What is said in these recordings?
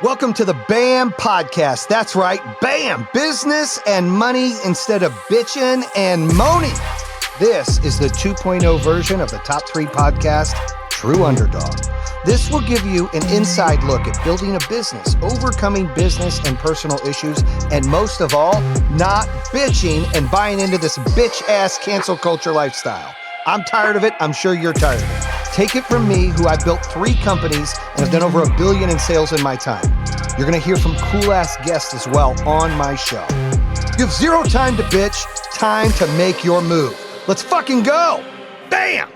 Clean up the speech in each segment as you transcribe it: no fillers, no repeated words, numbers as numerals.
Welcome to the BAM podcast. That's right, BAM, business and money instead of bitching and moaning. This is the 2.0 version of the top 3 podcast, True Underdog. This will give you an inside look at building a business, overcoming business and personal issues, and most of all, not bitching and buying into this bitch-ass cancel culture lifestyle. I'm tired of it. I'm sure you're tired of it. Take it from me, who I built 3 companies and have done over $1 billion in sales in my time. You're going to hear from cool-ass guests as well on my show. You have 0 time to bitch, time to make your move. Let's fucking go. Bam!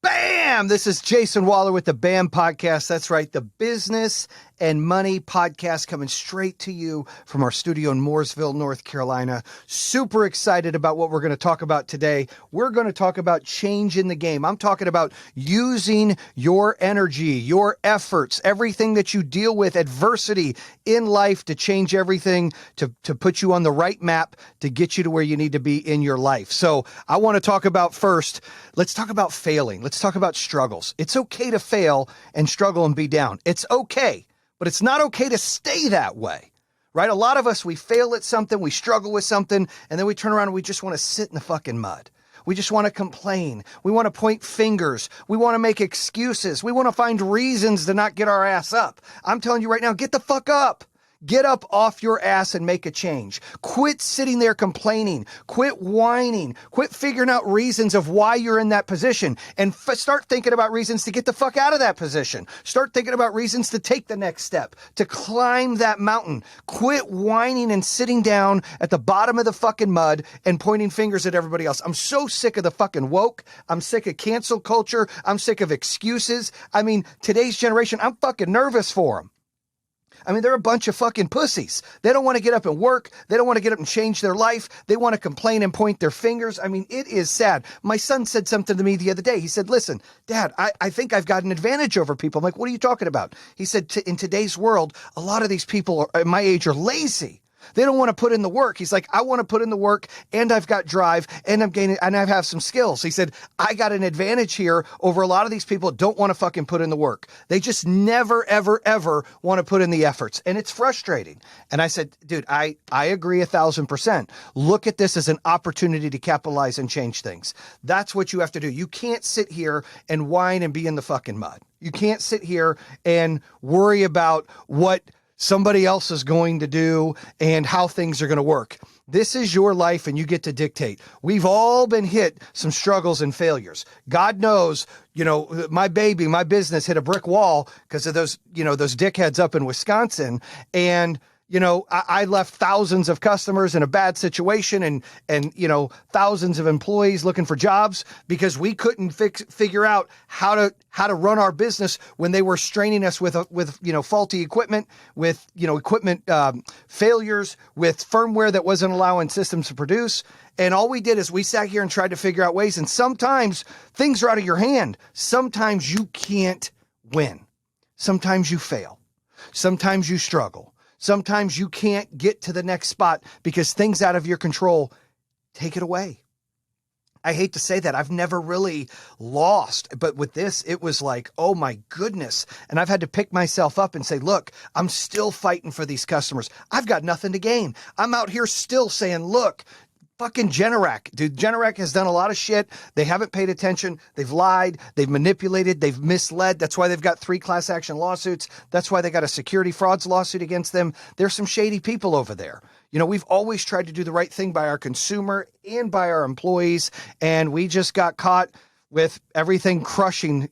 Bam! This is Jayson Waller with the BAM podcast. That's right, the business and money podcast coming straight to you from our studio in Mooresville, North Carolina. Super excited about what we're going to talk about today. We're going to talk about change in the game. I'm talking about using your energy, your efforts, everything that you deal with, adversity in life to change everything, to put you on the right map, to get you to where you need to be in your life. So I want to talk about first, let's talk about failing. Let's talk about struggles. It's okay to fail and struggle and be down. It's okay. But it's not okay to stay that way, right? A lot of us, we fail at something, we struggle with something, and then we turn around and we just want to sit in the fucking mud. We just want to complain. We want to point fingers. We want to make excuses. We want to find reasons to not get our ass up. I'm telling you right now, get the fuck up. Get up off your ass and make a change. Quit sitting there complaining. Quit whining. Quit figuring out reasons of why you're in that position and start thinking about reasons to get the fuck out of that position. Start thinking about reasons to take the next step, to climb that mountain. Quit whining and sitting down at the bottom of the fucking mud and pointing fingers at everybody else. I'm so sick of the fucking woke. I'm sick of cancel culture. I'm sick of excuses. I mean, today's generation, I'm fucking nervous for them. I mean, they're a bunch of fucking pussies. They don't want to get up and work. They don't want to get up and change their life. They want to complain and point their fingers. I mean, it is sad. My son said something to me the other day. He said, listen, Dad, I think I've got an advantage over people. I'm like, what are you talking about? He said, in today's world, a lot of these people at my age are lazy. They don't want to put in the work. He's like, I want to put in the work and I've got drive and I'm gaining and I have some skills. He said, I got an advantage here over a lot of these people that don't want to fucking put in the work. They just never, ever, ever want to put in the efforts. And it's frustrating. And I said, dude, I agree 1,000%. Look at this as an opportunity to capitalize and change things. That's what you have to do. You can't sit here and whine and be in the fucking mud. You can't sit here and worry about what somebody else is going to do and how things are going to work. This is your life and you get to dictate. We've all been hit some struggles and failures. God knows, my business hit a brick wall because of those dickheads up in Wisconsin. And I left thousands of customers in a bad situation and thousands of employees looking for jobs because we couldn't figure out how to run our business when they were straining us with faulty equipment, with equipment failures, with firmware that wasn't allowing systems to produce. And all we did is we sat here and tried to figure out ways. And sometimes things are out of your hand. Sometimes you can't win. Sometimes you fail. Sometimes you struggle. Sometimes you can't get to the next spot because things out of your control take it away. I hate to say that. I've never really lost, but with this, it was like, oh my goodness. And I've had to pick myself up and say, look, I'm still fighting for these customers. I've got nothing to gain. I'm out here still saying, look, fucking Generac. Dude, Generac has done a lot of shit. They haven't paid attention. They've lied. They've manipulated. They've misled. That's why they've got 3 class action lawsuits. That's why they got a security frauds lawsuit against them. There's some shady people over there. We've always tried to do the right thing by our consumer and by our employees. And we just got caught with everything crushing,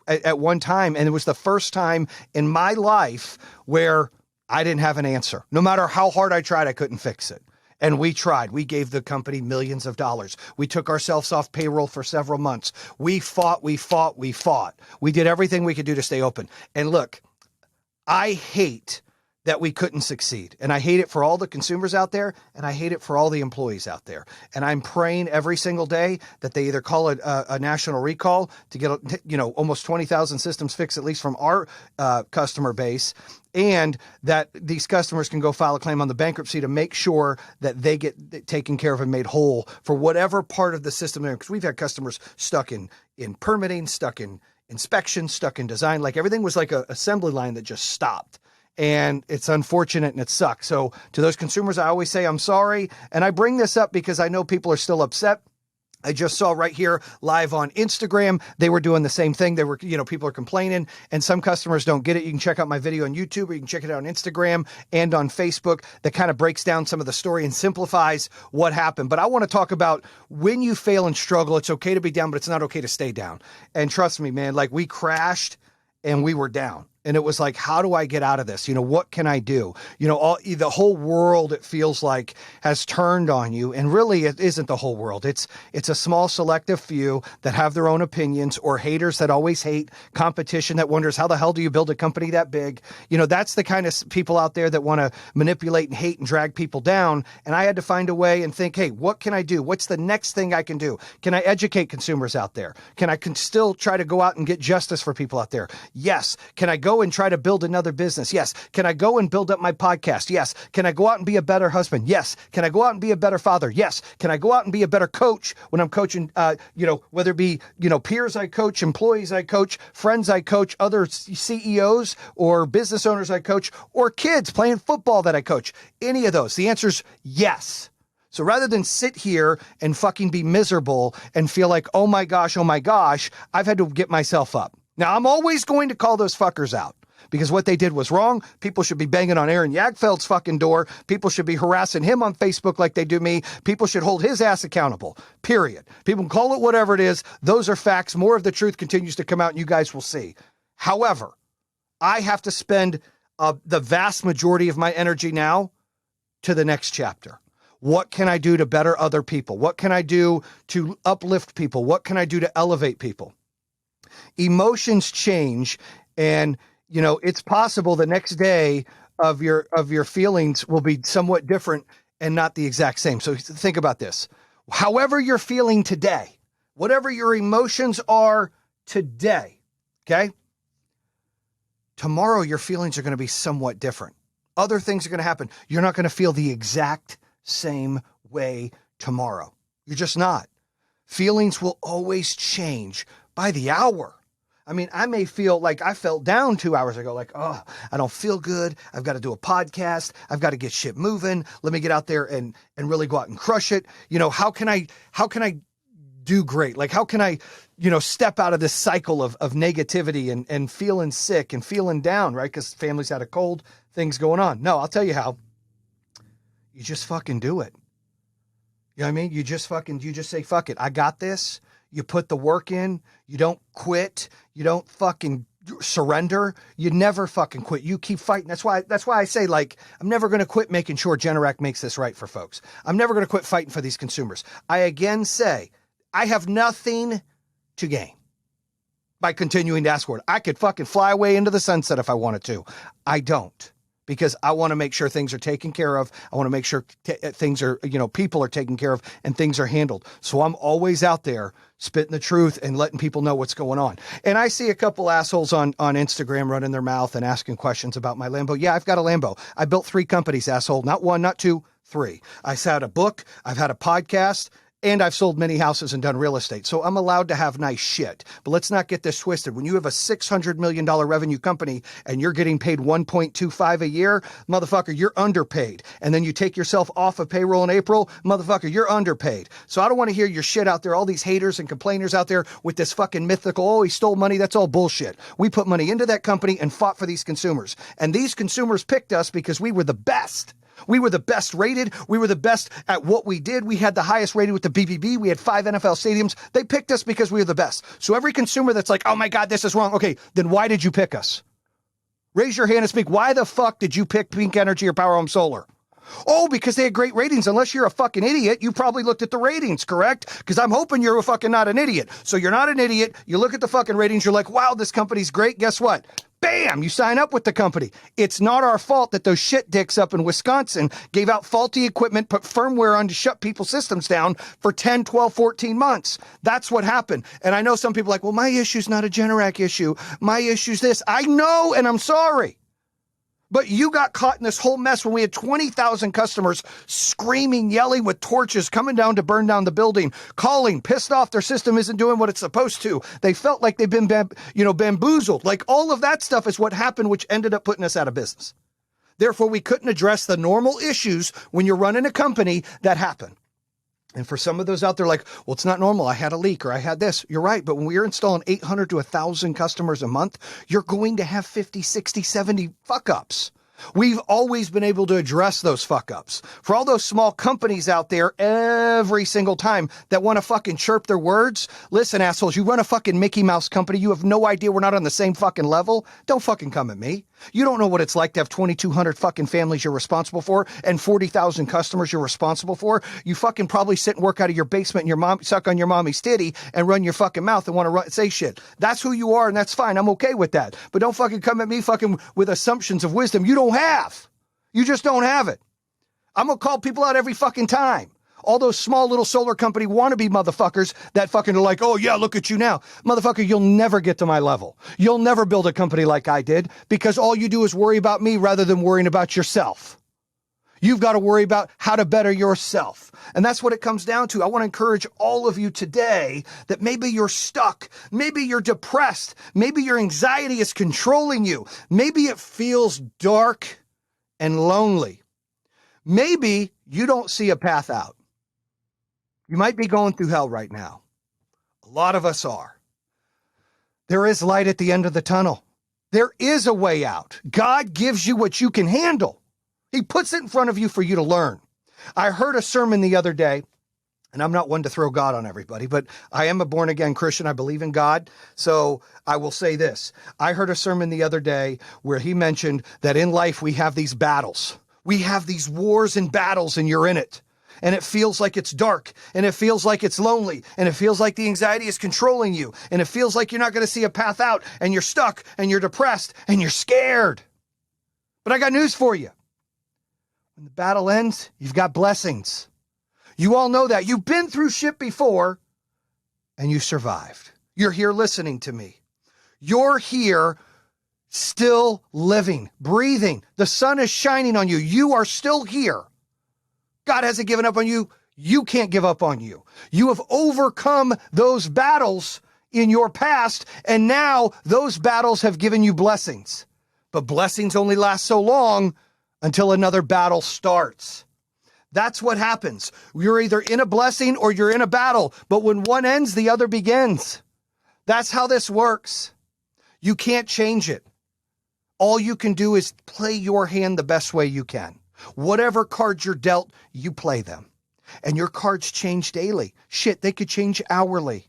at one time. And it was the first time in my life where I didn't have an answer. No matter how hard I tried, I couldn't fix it. And we tried. We gave the company millions of dollars. We took ourselves off payroll for several months. We fought. We did everything we could do to stay open. And look, I hate that we couldn't succeed. And I hate it for all the consumers out there, and I hate it for all the employees out there. And I'm praying every single day that they either call it a national recall to get, almost 20,000 systems fixed, at least from our customer base, and that these customers can go file a claim on the bankruptcy to make sure that they get taken care of and made whole for whatever part of the system there. Because we've had customers stuck in permitting, stuck in inspection, stuck in design, like everything was like a assembly line that just stopped. and it's unfortunate and it sucks. So to those consumers, I always say I'm sorry. And I bring this up because I know people are still upset. I just saw right here live on Instagram, they were doing the same thing. They were, people are complaining, and some customers don't get it. You can check out my video on YouTube, or you can check it out on Instagram and on Facebook. That kind of breaks down some of the story and simplifies what happened. But I want to talk about when you fail and struggle, it's okay to be down, but it's not okay to stay down. And trust me, man, like we crashed and we were down. And it was like, how do I get out of this? What can I do? The whole world, it feels like, has turned on you. And really, it isn't the whole world. It's a small selective few that have their own opinions, or haters that always hate, competition that wonders, how the hell do you build a company that big? That's the kind of people out there that want to manipulate and hate and drag people down. And I had to find a way and think, hey, what can I do? What's the next thing I can do? Can I educate consumers out there? Can I still try to go out and get justice for people out there? Yes. Can I go and try to build another business? Yes. Can I go and build up my podcast? Yes. Can I go out and be a better husband? Yes. Can I go out and be a better father? Yes. Can I go out and be a better coach when I'm coaching, whether it be, peers I coach, employees I coach, friends I coach, other CEOs or business owners I coach, or kids playing football that I coach? Any of those? The answer is yes. So rather than sit here and fucking be miserable and feel like, oh my gosh, I've had to get myself up. Now, I'm always going to call those fuckers out, because what they did was wrong. People should be banging on Aaron Jagfeld's fucking door. People should be harassing him on Facebook like they do me. People should hold his ass accountable, period. People can call it whatever it is. Those are facts. More of the truth continues to come out, and you guys will see. However, I have to spend the vast majority of my energy now to the next chapter. What can I do to better other people? What can I do to uplift people? What can I do to elevate people? Emotions change, and it's possible the next day of your feelings will be somewhat different and not the exact same. So think about this. However you're feeling today, whatever your emotions are today, okay? Tomorrow your feelings are going to be somewhat different. Other things are going to happen. You're not going to feel the exact same way tomorrow. You're just not. Feelings will always change by the hour. I mean, I may feel like I felt down 2 hours ago, like, oh, I don't feel good. I've got to do a podcast. I've got to get shit moving. Let me get out there and really go out and crush it. How can I do great? Like, how can I, step out of this cycle of negativity and feeling sick and feeling down, right? Because family's had a cold, things going on. No, I'll tell you how. You just fucking do it. You know what I mean? You just say, fuck it. I got this. You put the work in. You don't quit. You don't fucking surrender. You never fucking quit. You keep fighting. That's why I say, like, I'm never going to quit making sure Generac makes this right for folks. I'm never going to quit fighting for these consumers. I again say, I have nothing to gain by continuing to ask for it. I could fucking fly away into the sunset if I wanted to. I don't. Because I want to make sure things are taken care of. I want to make sure things are, people are taken care of and things are handled. So I'm always out there spitting the truth and letting people know what's going on. And I see a couple assholes on Instagram running their mouth and asking questions about my Lambo. Yeah, I've got a Lambo. I built 3 companies, asshole. Not 1, not 2, 3. I've had a book. I've had a podcast. And I've sold many houses and done real estate. So I'm allowed to have nice shit. But let's not get this twisted. When you have a $600 million revenue company and you're getting paid $1.25 a year, motherfucker, you're underpaid. And then you take yourself off of payroll in April, motherfucker, you're underpaid. So I don't want to hear your shit out there, all these haters and complainers out there with this fucking mythical, oh, he stole money. That's all bullshit. We put money into that company and fought for these consumers. And these consumers picked us because we were the best. We were the best rated. We were the best at what we did. We had the highest rated with the BBB. We had 5 NFL stadiums. They picked us because we were the best. So every consumer that's like, oh my God, this is wrong. Okay, then why did you pick us? Raise your hand and speak. Why the fuck did you pick Pink Energy or Power Home Solar? Oh, because they had great ratings. Unless you're a fucking idiot, you probably looked at the ratings, correct? Because I'm hoping you're fucking not an idiot. So you're not an idiot. You look at the fucking ratings. You're like, wow, this company's great. Guess what? Bam, you sign up with the company. It's not our fault that those shit dicks up in Wisconsin gave out faulty equipment, put firmware on to shut people's systems down for 10, 12, 14 months. That's what happened. And I know some people are like, well, my issue's not a Generac issue. My issue's this. I know, and I'm sorry. But you got caught in this whole mess when we had 20,000 customers screaming, yelling with torches, coming down to burn down the building, calling, pissed off their system isn't doing what it's supposed to. They felt like they've been bamboozled. Like all of that stuff is what happened, which ended up putting us out of business. Therefore, we couldn't address the normal issues when you're running a company that happen. And for some of those out there like, well, it's not normal. I had a leak or I had this. You're right. But when we are installing 800 to 1,000 customers a month, you're going to have 50, 60, 70 fuck ups. We've always been able to address those fuck ups. For all those small companies out there every single time that want to fucking chirp their words, listen, assholes, you run a fucking Mickey Mouse company. You have no idea we're not on the same fucking level. Don't fucking come at me. You don't know what it's like to have 2,200 fucking families you're responsible for and 40,000 customers you're responsible for. You fucking probably sit and work out of your basement and your mom suck on your mommy's titty and run your fucking mouth and want to say shit. That's who you are, and that's fine. I'm okay with that. But don't fucking come at me fucking with assumptions of wisdom you don't have. You just don't have it. I'm going to call people out every fucking time. All those small little solar company wannabe motherfuckers that fucking are like, oh yeah, look at you now. Motherfucker, you'll never get to my level. You'll never build a company like I did because all you do is worry about me rather than worrying about yourself. You've got to worry about how to better yourself. And that's what it comes down to. I want to encourage all of you today that maybe you're stuck. Maybe you're depressed. Maybe your anxiety is controlling you. Maybe it feels dark and lonely. Maybe you don't see a path out. You might be going through hell right now. A lot of us are. There is light at the end of the tunnel. There is a way out. God gives you what you can handle. He puts it in front of you for you to learn. I heard a sermon the other day, and I'm not one to throw God on everybody, but I am a born-again Christian. I believe in God. So I will say this. I heard a sermon the other day where he mentioned that in life we have these battles. We have these wars and battles, and you're in it. And it feels like it's dark, and it feels like it's lonely, and it feels like the anxiety is controlling you, and it feels like you're not going to see a path out, and you're stuck, and you're depressed, and you're scared. But I got news for you. When the battle ends, you've got blessings. You all know that. You've been through shit before, and you survived. You're here listening to me. You're here still living, breathing. The sun is shining on you. You are still here. God hasn't given up on you. You can't give up on you. You have overcome those battles in your past, and now those battles have given you blessings. But blessings only last so long until another battle starts. That's what happens. You're either in a blessing or you're in a battle, but when one ends, the other begins. That's how this works. You can't change it. All you can do is play your hand the best way you can. Whatever cards you're dealt, you play them. And your cards change daily. Shit, they could change hourly.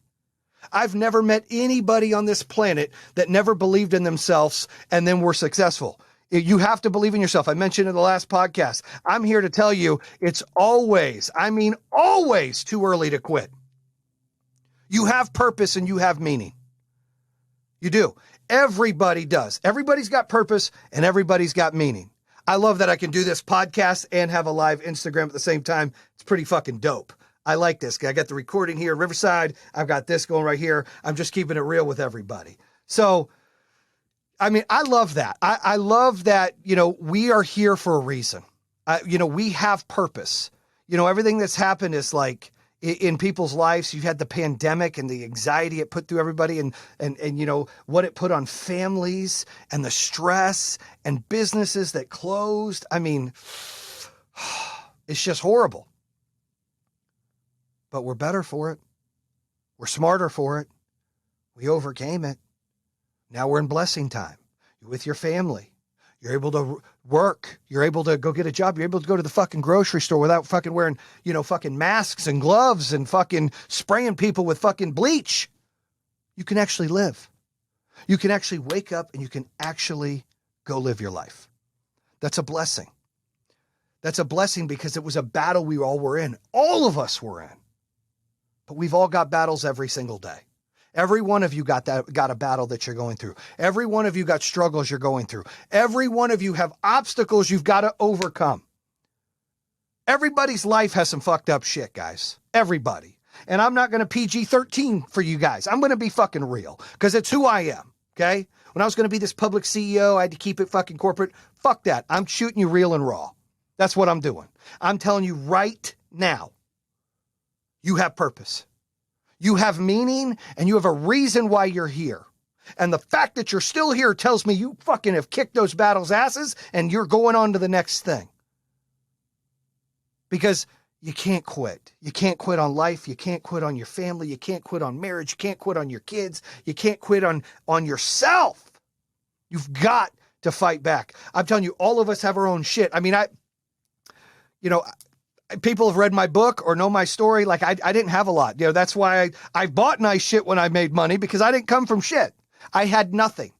I've never met anybody on this planet that never believed in themselves and then were successful. You have to believe in yourself. I mentioned in the last podcast, I'm here to tell you it's always, always too early to quit. You have purpose and you have meaning. You do. Everybody does. Everybody's got purpose and everybody's got meaning. I love that I can do this podcast and have a live Instagram at the same time. It's pretty fucking dope. I like this. I got the recording here in Riverside. I've got this going right here. I'm just keeping it real with everybody. So, I love that. I love that, we are here for a reason. We have purpose. Everything that's happened is like in people's lives. You've had the pandemic and the anxiety it put through everybody and what it put on families and the stress and businesses that closed. It's just horrible. But we're better for it. We're smarter for it. We overcame it. Now we're in blessing time. You're with your family. You're able to work. You're able to go get a job. You're able to go to the fucking grocery store without fucking wearing, fucking masks and gloves and fucking spraying people with fucking bleach. You can actually live. You can actually wake up and you can actually go live your life. That's a blessing. That's a blessing because it was a battle we all were in. All of us were in. But we've all got battles every single day. Every one of you got a battle that you're going through. Every one of you got struggles you're going through. Every one of you have obstacles you've got to overcome. Everybody's life has some fucked up shit, guys. Everybody. And I'm not going to PG-13 for you guys. I'm going to be fucking real because it's who I am, okay? When I was going to be this public CEO, I had to keep it fucking corporate. Fuck that. I'm shooting you real and raw. That's what I'm doing. I'm telling you right now, you have purpose. You have meaning and you have a reason why you're here. And the fact that you're still here tells me you fucking have kicked those battles' asses and you're going on to the next thing. Because you can't quit. You can't quit on life. You can't quit on your family. You can't quit on marriage. You can't quit on your kids. You can't quit on yourself. You've got to fight back. I'm telling you, all of us have our own shit. I mean, people have read my book or know my story. Like I didn't have a lot. That's why I bought nice shit when I made money, because I didn't come from shit. I had nothing.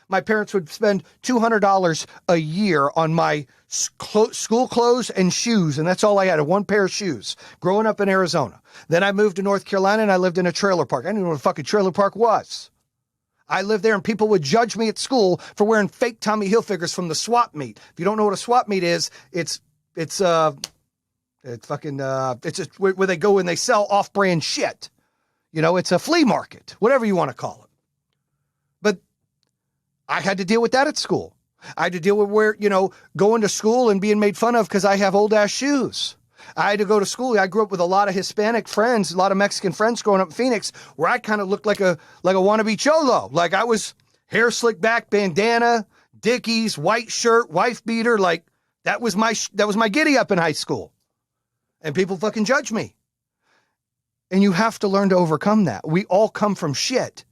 My parents would spend $200 a year on my school clothes and shoes, and that's all I had, one pair of shoes, growing up in Arizona. Then I moved to North Carolina, and I lived in a trailer park. I didn't know what a fucking trailer park was. I lived there, and people would judge me at school for wearing fake Tommy Hilfigers from the swap meet. If you don't know what a swap meet is, it's where they go and they sell off-brand shit. It's a flea market, whatever you want to call it. But I had to deal with that at school. I had to deal with going to school and being made fun of because I have old ass shoes. I had to go to school. I grew up with a lot of Hispanic friends, a lot of Mexican friends growing up in Phoenix, where I kind of looked like a wannabe cholo. Like I was hair slicked back, bandana, Dickies, white shirt, wife beater. Like that was my giddy up in high school. And people fucking judge me. And you have to learn to overcome that. We all come from shit.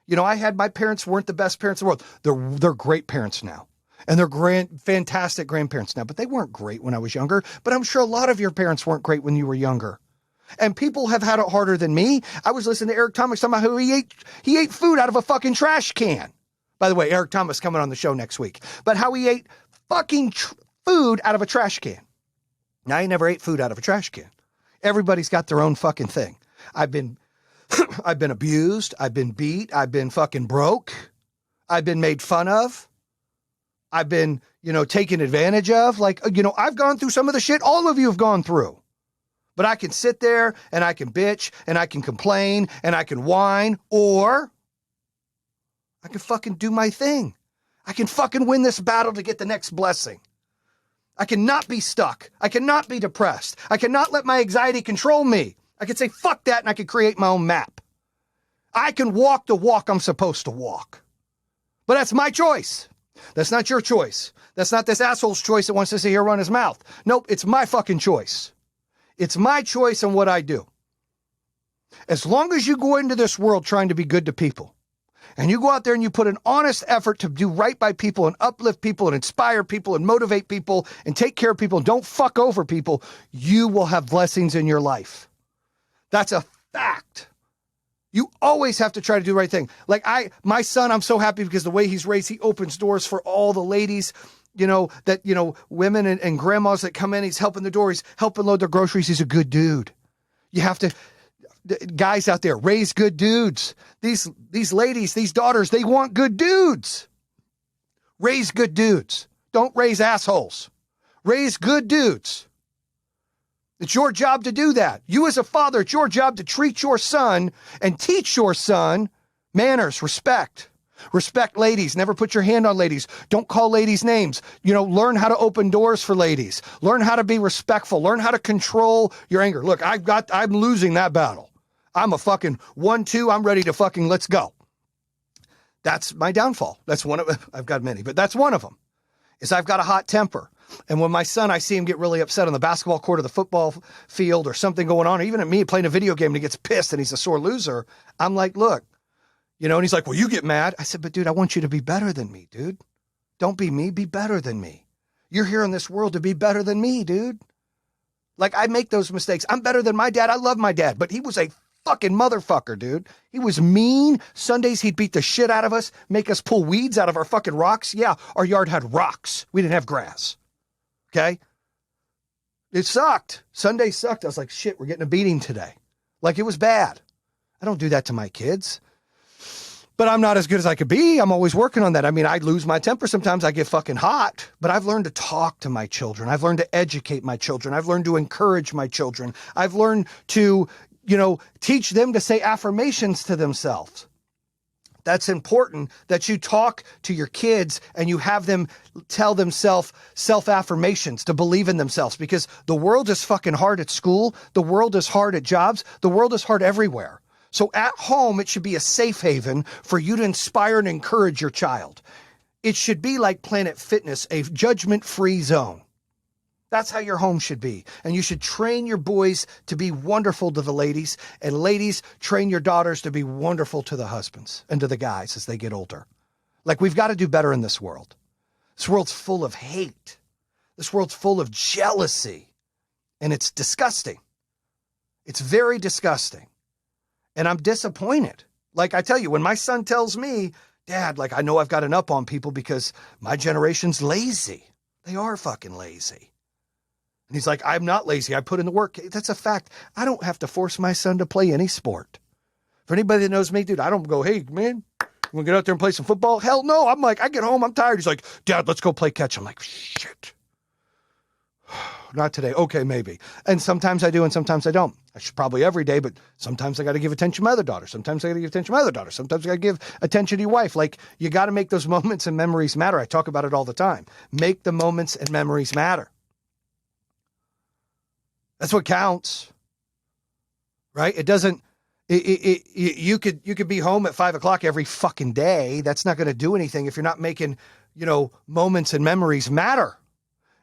My parents weren't the best parents in the world. They're great parents now. And they're fantastic grandparents now, but they weren't great when I was younger. But I'm sure a lot of your parents weren't great when you were younger. And people have had it harder than me. I was listening to Eric Thomas talking about how he ate food out of a fucking trash can. By the way, Eric Thomas coming on the show next week. But how he ate fucking food out of a trash can. Now, I never ate food out of a trash can. Everybody's got their own fucking thing. I've been abused. I've been beat. I've been fucking broke. I've been made fun of. I've been, taken advantage of. I've gone through some of the shit all of you have gone through. But I can sit there and I can bitch and I can complain and I can whine, or I can fucking do my thing. I can fucking win this battle to get the next blessing. I cannot be stuck. I cannot be depressed. I cannot let my anxiety control me. I can say, fuck that, and I can create my own map. I can walk the walk I'm supposed to walk. But that's my choice. That's not your choice. That's not this asshole's choice that wants to sit here and run his mouth. Nope, it's my fucking choice. It's my choice on what I do. As long as you go into this world trying to be good to people, and you go out there and you put an honest effort to do right by people and uplift people and inspire people and motivate people and take care of people and don't fuck over people, you will have blessings in your life. That's a fact. You always have to try to do the right thing. My son, I'm so happy because the way he's raised, he opens doors for all the ladies, women and grandmas that come in. He's helping the door. He's helping load their groceries. He's a good dude. You have to, guys out there, raise good dudes. These ladies, these daughters, they want good dudes. Raise good dudes. Don't raise assholes. Raise good dudes. It's your job to do that. You as a father, it's your job to treat your son and teach your son manners, respect. Respect ladies. Never put your hand on ladies. Don't call ladies names. Learn how to open doors for ladies. Learn how to be respectful. Learn how to control your anger. Look, I'm losing that battle. I'm a fucking 1-2. I'm ready to fucking let's go. That's my downfall. That's one of, I've got many, but that's one of them, is I've got a hot temper. And when my son, I see him get really upset on the basketball court or the football field or something going on, or even at me playing a video game and he gets pissed and he's a sore loser, I'm like, look, and he's like, well, you get mad. I said, but dude, I want you to be better than me, dude. Don't be me, be better than me. You're here in this world to be better than me, dude. I make those mistakes. I'm better than my dad. I love my dad, but he was a fucking motherfucker, dude. He was mean. Sundays, he'd beat the shit out of us, make us pull weeds out of our fucking rocks. Yeah, our yard had rocks. We didn't have grass. Okay? It sucked. Sunday sucked. I was like, shit, we're getting a beating today. It was bad. I don't do that to my kids. But I'm not as good as I could be. I'm always working on that. I mean, I lose my temper sometimes. I get fucking hot. But I've learned to talk to my children. I've learned to educate my children. I've learned to encourage my children. I've learned to, teach them to say affirmations to themselves. That's important, that you talk to your kids and you have them tell themselves self-affirmations to believe in themselves, because the world is fucking hard at school. The world is hard at jobs. The world is hard everywhere. So at home, it should be a safe haven for you to inspire and encourage your child. It should be like Planet Fitness, a judgment-free zone. That's how your home should be. And you should train your boys to be wonderful to the ladies, and ladies, train your daughters to be wonderful to the husbands and to the guys as they get older. Like, we've got to do better in this world. This world's full of hate. This world's full of jealousy. And it's disgusting. It's very disgusting. And I'm disappointed. Like I tell you, when my son tells me, Dad, like, I know I've got an up on people because my generation's lazy. They are fucking lazy. And he's like, I'm not lazy. I put in the work. That's a fact. I don't have to force my son to play any sport. For anybody that knows me, dude, I don't go, hey, man, you want to get out there and play some football? Hell no. I'm like, I get home, I'm tired. He's like, Dad, let's go play catch. I'm like, shit. Not today. Okay, maybe. And sometimes I do and sometimes I don't. I should probably every day, but sometimes I got to give attention to my other daughter. Sometimes I got to give attention to my other daughter. Sometimes I got to give attention to your wife. Like, you got to make those moments and memories matter. I talk about it all the time. Make the moments and memories matter. That's what counts, right? It doesn't, you could be home at 5 o'clock every fucking day. That's not going to do anything if you're not making, moments and memories matter.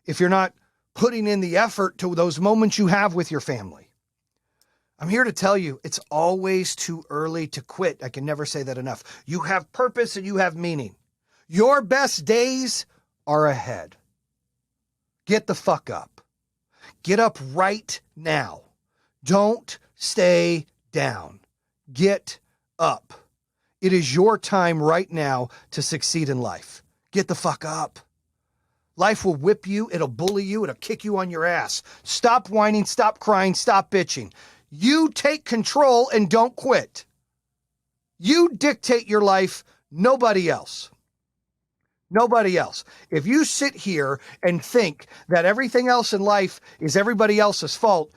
If you're not putting in the effort to those moments you have with your family. I'm here to tell you, it's always too early to quit. I can never say that enough. You have purpose and you have meaning. Your best days are ahead. Get the fuck up. Get up right now. Don't stay down. Get up. It is your time right now to succeed in life. Get the fuck up. Life will whip you. It'll bully you. It'll kick you on your ass. Stop whining. Stop crying. Stop bitching. You take control and don't quit. You dictate your life. Nobody else. Nobody else. If you sit here and think that everything else in life is everybody else's fault,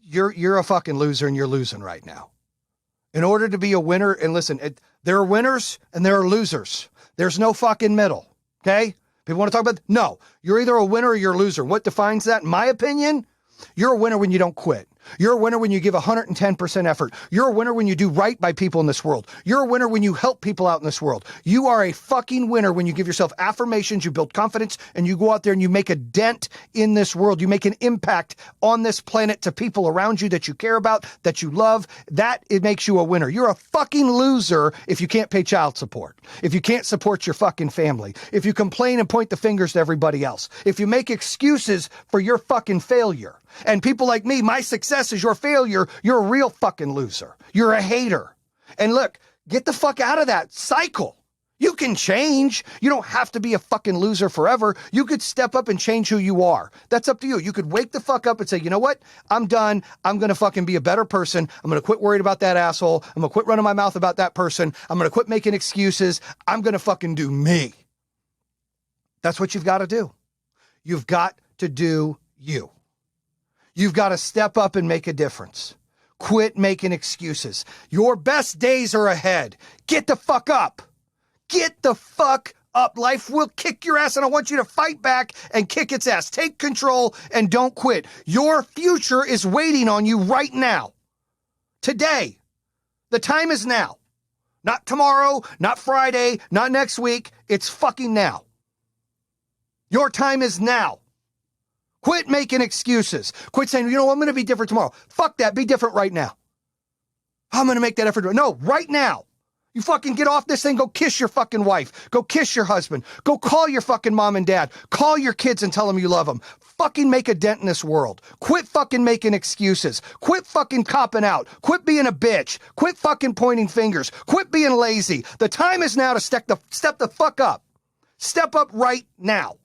you're a fucking loser and you're losing right now. In order to be a winner, and listen, there are winners and there are losers. There's no fucking middle. Okay? People want to talk about, no, you're either a winner or you're a loser. What defines that? In my opinion, you're a winner when you don't quit. You're a winner when you give 110% effort. You're a winner when you do right by people in this world. You're a winner when you help people out in this world. You are a fucking winner when you give yourself affirmations, you build confidence, and you go out there and you make a dent in this world. You make an impact on this planet to people around you that you care about, that you love. It makes you a winner. You're a fucking loser if you can't pay child support, if you can't support your fucking family, if you complain and point the fingers to everybody else, if you make excuses for your fucking failure. And people like me, my success is your failure. You're a real fucking loser. You're a hater. And look, get the fuck out of that cycle. You can change. You don't have to be a fucking loser forever. You could step up and change who you are. That's up to you. You could wake the fuck up and say, you know what? I'm done. I'm going to fucking be a better person. I'm going to quit worrying about that asshole. I'm going to quit running my mouth about that person. I'm going to quit making excuses. I'm going to fucking do me. That's what you've got to do. You've got to do you. You've got to step up and make a difference. Quit making excuses. Your best days are ahead. Get the fuck up. Get the fuck up. Life will kick your ass, and I want you to fight back and kick its ass. Take control and don't quit. Your future is waiting on you right now. Today. The time is now. Not tomorrow, not Friday, not next week. It's fucking now. Your time is now. Quit making excuses. Quit saying, I'm going to be different tomorrow. Fuck that. Be different right now. I'm going to make that effort. No, right now. You fucking get off this thing. Go kiss your fucking wife. Go kiss your husband. Go call your fucking mom and dad. Call your kids and tell them you love them. Fucking make a dent in this world. Quit fucking making excuses. Quit fucking copping out. Quit being a bitch. Quit fucking pointing fingers. Quit being lazy. The time is now to step the fuck up. Step up right now.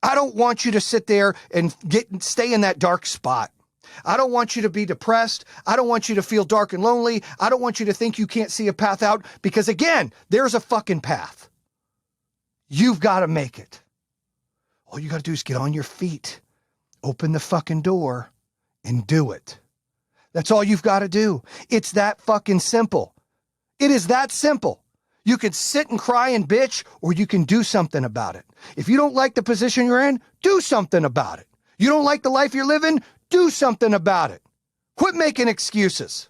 I don't want you to sit there and stay in that dark spot. I don't want you to be depressed. I don't want you to feel dark and lonely. I don't want you to think you can't see a path out, because again, there's a fucking path. You've got to make it. All you got to do is get on your feet, open the fucking door, and do it. That's all you've got to do. It's that fucking simple. It is that simple. You can sit and cry and bitch, or you can do something about it. If you don't like the position you're in, do something about it. You don't like the life you're living, do something about it. Quit making excuses.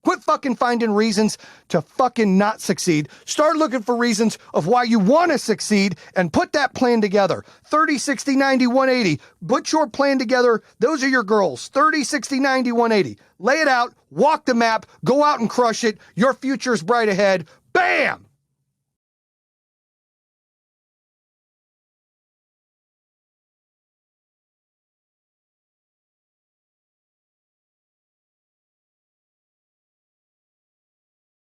Quit fucking finding reasons to fucking not succeed. Start looking for reasons of why you want to succeed and put that plan together. 30, 60, 90, 180. Put your plan together. Those are your goals. 30, 60, 90, 180. Lay it out. Walk the map. Go out and crush it. Your future's bright ahead. Bam!